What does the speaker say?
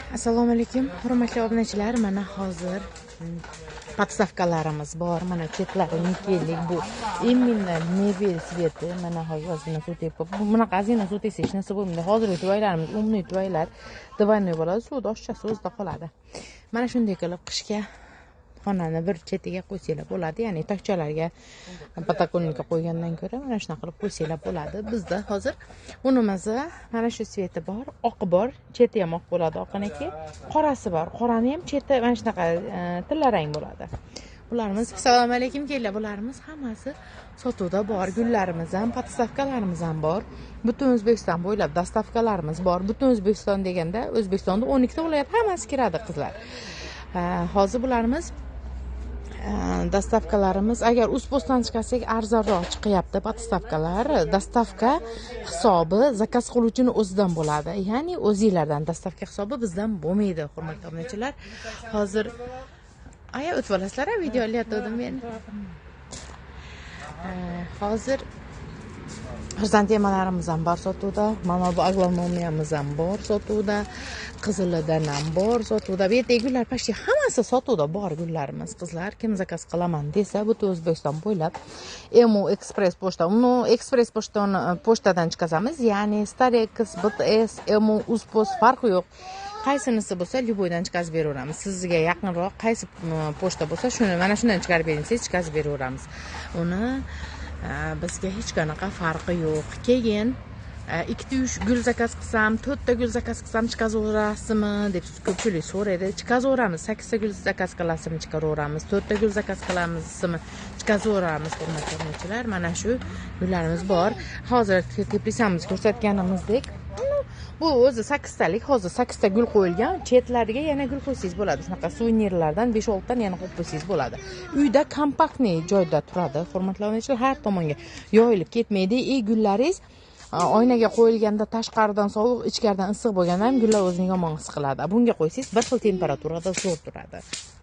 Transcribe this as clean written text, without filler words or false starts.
Assalomu alaykum, hurmatli obunachilar. Mana hozir podstavkalarimiz bor. Mana chetlari nikellik bu. Именно mebel sveti. Mana hozir ozgina suv tepib. Bunaqa ozgina suv teksa hech narsa bo'lmaydi. Hozirgi tuvaylarimiz, umumniy tuvaylar divannoy bo'ladi, suvda oshchasi o'zida qoladi. Mana shunday qilib qishga xonani bir chetiga qo'ysanglar bo'ladi, ya'ni tokchalarga, podokонникка qo'ygandan ko'ra mana shunaqa qilib qo'ysanglar bo'ladi. Bizda hozir unimizni mana shu sveti bor, oqi bor, cheti ham oq bo'ladi, oqiniki, qorasi bor. Qorani ham cheti mana shunaqa tillarang bo'ladi. Bularimiz, assalomu alaykum kelinglar, bularimiz hammasi sotuvda bor. Gullarimiz ham, podstavkalarimiz ham bor. Butun O'zbekiston bo'ylab dostavkalarimiz bor. Butun O'zbekiston deganda O'zbekistonda 12 ta viloyat hammasi kiradi qizlar. Hozir bularimiz dostavkalarimiz agar Uzpostdan chiqarsak arzonroq chiqyapti podstavkalar. Dostavka hisobi zakaz qiluvchining o'zidan bo'ladi. Ya'ni o'zingizlardan dostavka hisobi bizdan bo'lmaydi, hurmatli obunachilar. Hozir o'tib olasizlar, video olyaptim men. Hozir xrizantemalarimiz ham bor sotuvda. Mana bu aglonomiyamiz ham bor sotuvda. Qizilidan ham bor sotuvda. Bu yerda gullar почти hammasi sotuvda bor gullarimiz qizlar. Kim zakaz qilaman desa, butun O'zbekiston bo'ylab EMU Express pochta. Uni Express pochtadan chiqazamiz. Ya'ni Starex, BTS, EMU, Uzpost farqi yo'q. Qaysinisi bo'lsa, Liboydan chiqazib beraveramiz. Sizga yaqinroq qaysi pochta bo'lsa, shuni mana shundan chiqarib bering, siz chiqazib beraveramiz. Uni bizga hech qanaqa farqi yo'q. Keyin 2-3 gul zakaz qilsam, 4 ta gul zakaz qilsam chiqazaverasizmi deb ko'pchilik so'raydi. Chiqazaveramiz. 8 ta gul zakaz qilasizmi, chiqaraveramiz. 4 ta gul zakaz qilamizmi, chiqazaveramiz, hurmatli obunachilar. Mana shu gullarimiz bor. Hozir teplitamiz ko'rsatganimizdek, bu o'zi 8 talik, hozir 8 ta gul qo'yilgan. Chetlariga yana gul qo'ysangiz bo'ladi. Shunaqa suvenirlardan 5-6 ta yana qo'yib qo'ysangiz bo'ladi. Uyda kompaktniy joyda turadi, hurmatli obunachilar, har tomonga yoyilib ketmaydi. Gullaringiz oynaga qo'yilganda tashqaridan sovuq, ichkaridan issiq bo'lganda ham gullar o'zini yomon his qiladi. Bunga qo'ysangiz bir xil temperaturada zo'r turadi.